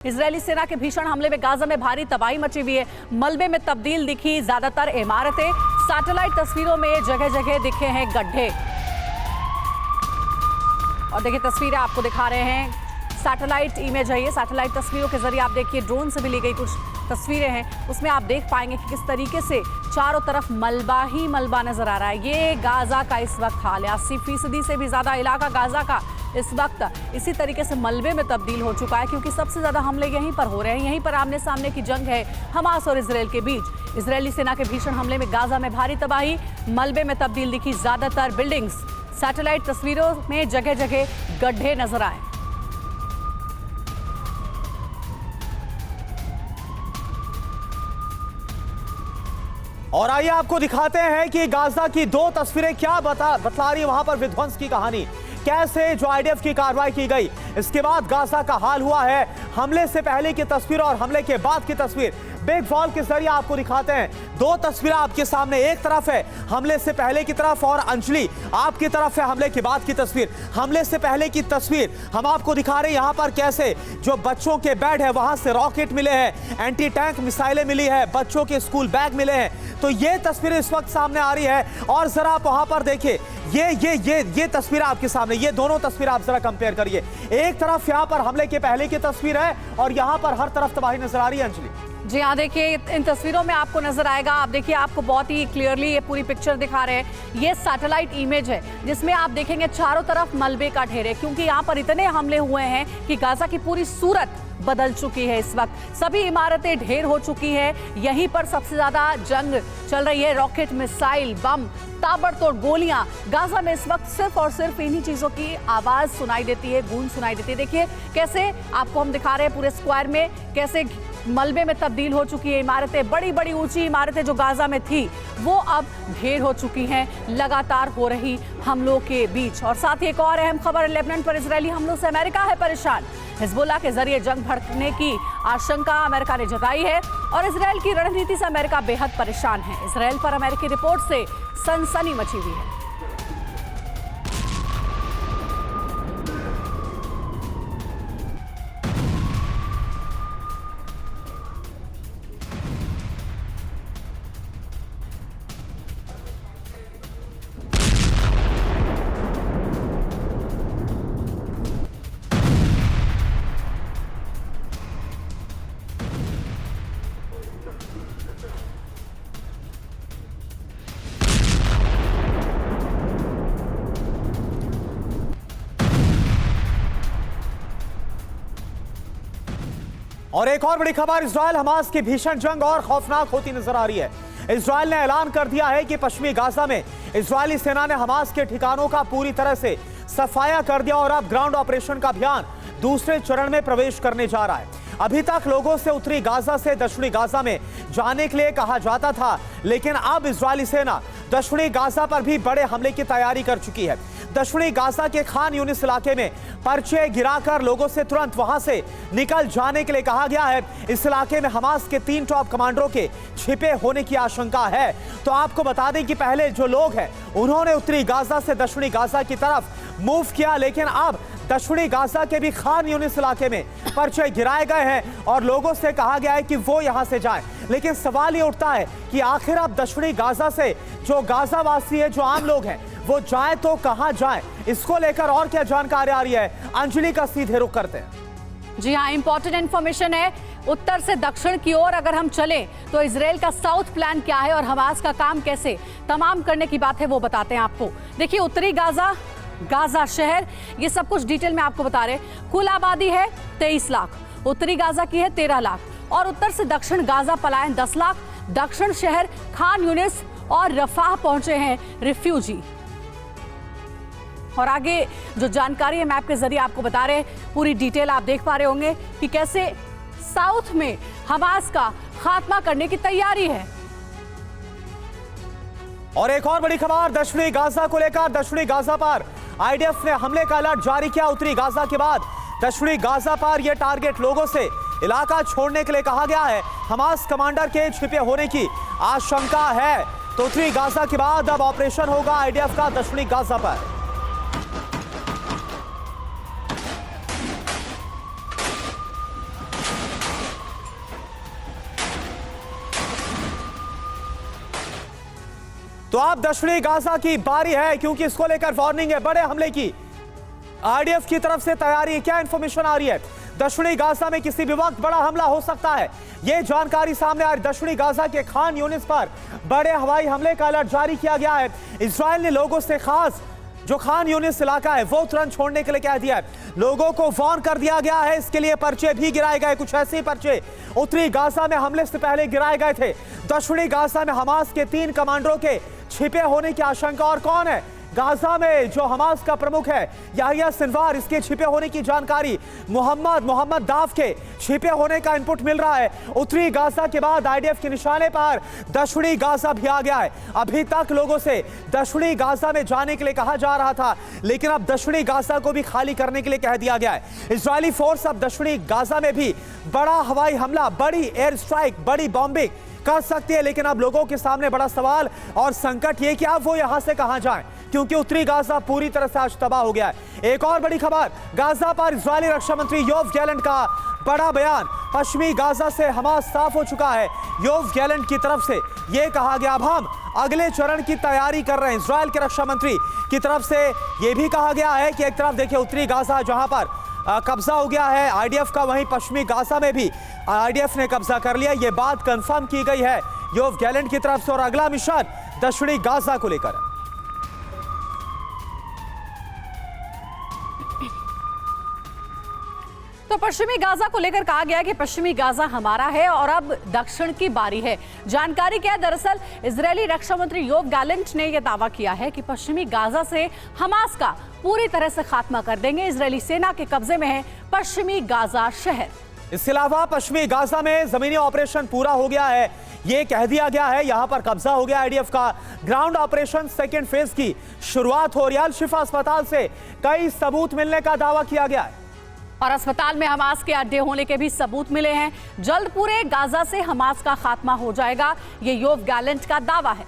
Israeli सेना के भीषण हमले में गाजा में भारी तबाही मची हुई है। मलबे में तब्दील दिखी ज्यादातर इमारतें। सैटेलाइट तस्वीरों में जगह जगह दिखे हैं गड्ढे। और देखिए तस्वीरें आपको दिखा रहे हैं, सैटेलाइट इमेज है ये। सैटेलाइट तस्वीरों के जरिए आप देखिए, ड्रोन से भी ली गई कुछ तस्वीरें हैं, उसमें आप देख पाएंगे कि किस तरीके से चारों तरफ मलबा ही मलबा नजर आ रहा है। ये गाजा का इस वक्त हाल है। 80% से भी ज्यादा इलाका गाजा का इस वक्त इसी तरीके से मलबे में तब्दील हो चुका है, क्योंकि सबसे ज्यादा हमले यहीं पर हो रहे हैं। यहीं पर आमने सामने की जंग है हमास और इजरायल के बीच। इजरायली सेना के भीषण हमले में गाजा में भारी तबाही, मलबे में तब्दील दिखी ज्यादातर बिल्डिंग्स। सैटेलाइट तस्वीरों में जगह जगह गड्ढे नजर आए। और आइए आपको दिखाते हैं कि गाजा की दो तस्वीरें क्या बतला रही है। वहां पर विध्वंस की कहानी, कैसे जो आईडीएफ की कार्रवाई की गई, इसके बाद गाजा का हाल हुआ है। हमले से पहले की तस्वीर और हमले के बाद की तस्वीर बिग वॉल के जरिए आपको दिखाते हैं। दो तस्वीरें आपके सामने, एक तरफ है हमले से पहले की तरफ और अंजलि आपकी तरफ है हमले के बाद की तस्वीर। हमले से पहले की तस्वीर हम आपको दिखा रहे हैं, यहां पर कैसे जो बच्चों के बेड है वहां से रॉकेट मिले हैं, एंटी टैंक मिसाइलें मिली है, बच्चों के स्कूल बैग मिले हैं। तो ये तस्वीर इस वक्त सामने आ रही है। और जरा आप वहां पर देखिए, ये तस्वीर आपके सामने, ये दोनों तस्वीर आप जरा कंपेयर करिए। एक तरफ यहां पर हमले के पहले की तस्वीर है और यहां पर हर तरफ तबाही नजर आ रही है। अंजलि जी हाँ, देखिए इन तस्वीरों में आपको नजर आएगा, आप देखिए आपको बहुत ही क्लियरली ये पूरी पिक्चर दिखा रहे हैं। ये सैटेलाइट इमेज है जिसमें आप देखेंगे चारों तरफ मलबे का ढेर है, क्योंकि यहाँ पर इतने हमले हुए हैं कि गाजा की पूरी सूरत बदल चुकी है। इस वक्त सभी इमारतें ढेर हो चुकी है। यहीं पर सबसे ज्यादा जंग चल रही है। रॉकेट, मिसाइल, बम, ताबड़तोड़ गोलियां। गाजा में इस वक्त सिर्फ और सिर्फ इन्हीं चीजों की आवाज सुनाई देती है, गूंज सुनाई देती है। देखिए कैसे आपको हम दिखा रहे हैं पूरे स्क्वायर में कैसे मलबे में तब्दील हो चुकी है इमारतें। बड़ी बड़ी ऊंची इमारतें जो गाजा में थी वो अब ढेर हो चुकी हैं लगातार हो रही हमलों के बीच। और साथ ही एक और अहम खबर, लेबनान पर इजरायली हमलों से अमेरिका है परेशान। हिजबुल्लाह के जरिए जंग भड़कने की आशंका अमेरिका ने जताई है और इजरायल की रणनीति से अमेरिका बेहद परेशान है। इजरायल पर अमेरिकी रिपोर्ट से सनसनी मची हुई है। और एक और बड़ी खबर, इजरायल हमास की भीषण जंग और खौफनाक होती नजर आ रही है। इजरायल ने ऐलान कर दिया है कि पश्चिमी गाजा में इजरायली सेना ने हमास के ठिकानों का पूरी तरह से सफाया कर दिया और अब ग्राउंड ऑपरेशन का अभियान दूसरे चरण में प्रवेश करने जा रहा है। अभी तक लोगों से उत्तरी गाजा से दक्षिणी गाजा में जाने के लिए कहा जाता था, लेकिन अब इजरायली सेना दक्षिणी गाजा पर भी बड़े हमले की तैयारी कर चुकी है। दक्षिणी गाजा के खान यूनिस इलाके में पर्चे गिराकर लोगों से तुरंत वहां से निकल जाने के लिए कहा गया है। इस इलाके में हमास के 3 टॉप कमांडरों के छिपे होने की आशंका है। तो आपको बता दें कि पहले जो लोग हैं उन्होंने उत्तरी गाजा से दक्षिणी गाजा की तरफ मूव किया, लेकिन अब दक्षिणी गाजा के भी खान यूनिस इलाके में पर्चे गिराए गए हैं और लोगों से कहा गया है कि वो यहां से जाएं। लेकिन सवाल ये उठता है कि आखिर अब दक्षिणी गाजा से जो गाजा वासी है, जो आम लोग हैं, वो जाए तो कहां जाए, इसको लेकर और क्या जानकारी आ रही है, अंजलि का सीधे रुख करते हैं। जी हाँ, इंपॉर्टेंट इंफॉर्मेशन है। उत्तर से दक्षिण की ओर अगर हम चलें तो इजरायल का साउथ प्लान क्या है और हमास का काम कैसे तमाम करने की बात है वो बताते हैं आपको। देखिए उत्तरी गाजा, गाजा शहर, ये सब कुछ डिटेल में आपको बता रहे। कुल आबादी है 23 लाख, उत्तरी गाजा की है 13 लाख और उत्तर से दक्षिण गाजा पलायन 10 लाख। दक्षिण शहर खान यूनिस और रफाह पहुंचे हैं रिफ्यूजी। और आगे जो जानकारी है मैप के जरिए आपको बता रहे, पूरी डिटेल आप देख पा रहे होंगे कि कैसे साउथ में हमास का खात्मा करने की तैयारी है। और एक और बड़ी खबर दक्षिणी गाजा को लेकर, दक्षिणी गाजा पर आईडीएफ ने हमले का अलर्ट जारी किया। उत्तरी गाजा के बाद दक्षिणी गाजा पर यह टारगेट लोगों से इलाका छोड़ने के लिए कहा गया है। हमास कमांडर के छिपे होने की आशंका है। तो उत्तरी गाजा के बाद अब ऑपरेशन होगा आईडीएफ का दक्षिणी गाजा पर। तो अब दक्षिणी गाजा की बारी है, क्योंकि इसको लेकर वार्निंग है बड़े हमले की। आईडीएफ की तरफ से तैयारी है। क्या इंफॉर्मेशन आ रही है? दक्षिणी गाजा में किसी भी वक्त बड़ा हमला हो सकता है, यह जानकारी सामने आ रही। दक्षिणी गाजा के खान यूनिस पर बड़े हवाई हमले का अलर्ट जारी किया गया है। इजराइल ने लोगों से खास जो खान यूनिस इलाका है वो तुरंत छोड़ने के लिए कह दिया है। लोगों को वार्न कर दिया गया है। इसके लिए पर्चे भी गिराए गए। कुछ ऐसे ही पर्चे उत्तरी गाजा में हमले से पहले गिराए गए थे। दक्षिणी गाजा में हमास के 3 कमांडरों के छिपे होने की आशंका। और कौन है गाजा में जो हमास का प्रमुख है? याहिया सिनवार, इसके छिपे होने की जानकारी। मोहम्मद दाफ के छिपे होने का इनपुट मिल रहा है। उत्तरी गाजा के बाद आईडीएफ के निशाने पर दक्षिणी गाजा भी आ गया है। अभी तक लोगों से दक्षिणी गाजा में जाने के लिए कहा जा रहा था, लेकिन अब दक्षिणी गाजा को भी खाली करने के लिए कह दिया गया है। इजरायली फोर्स अब दक्षिणी गाजा में भी बड़ा हवाई हमला, बड़ी एयर स्ट्राइक, बड़ी बॉम्बिंग कर सकती है। लेकिन अब लोगों के सामने बड़ा सवाल और संकट ये कि अब वो यहां से कहां जाएं, क्योंकि उत्तरी गाजा पूरी तरह से आज तबाह हो गया है। एक और बड़ी खबर, गाजा पर इजरायली रक्षा मंत्री योव गैलेंट का बड़ा बयान। पश्चिमी गाजा से हमास साफ हो चुका है। योव गैलेंट की तरफ से यह कहा गया, अब हम अगले चरण की तैयारी कर रहे हैं। इजरायल के रक्षा मंत्री की तरफ से यह भी कहा गया है कि एक तरफ देखिए उत्तरी गाजा जहां पर कब्जा हो गया है आईडीएफ का, वहीं पश्चिमी गाजा में भी आईडीएफ ने कब्जा कर लिया। यह बात कंफर्म की गई है योव गैलेंट की तरफ से। और अगला मिशन दक्षिणी गाजा को लेकर है। तो पश्चिमी गाजा को लेकर कहा गया कि पश्चिमी गाजा हमारा है और अब दक्षिण की बारी है। जानकारी क्या है? दरअसल इजरायली रक्षा मंत्री योव गैलेंट ने यह दावा किया है कि पश्चिमी गाजा से हमास का पूरी तरह से खात्मा कर देंगे। इजरायली सेना के कब्जे में है पश्चिमी गाजा शहर। इसके अलावा पश्चिमी गाजा में जमीनी ऑपरेशन पूरा हो गया है, यह कह दिया गया है। यहां पर कब्जा हो गया आईडीएफ का। ग्राउंड ऑपरेशन सेकेंड फेज की शुरुआत हो रही है। अल शिफा अस्पताल से कई सबूत मिलने का दावा किया गया है और अस्पताल में हमास के अड्डे होने के भी सबूत मिले हैं। जल्द पूरे गाजा से हमास का खात्मा हो जाएगा, ये योव गैलेंट का दावा है।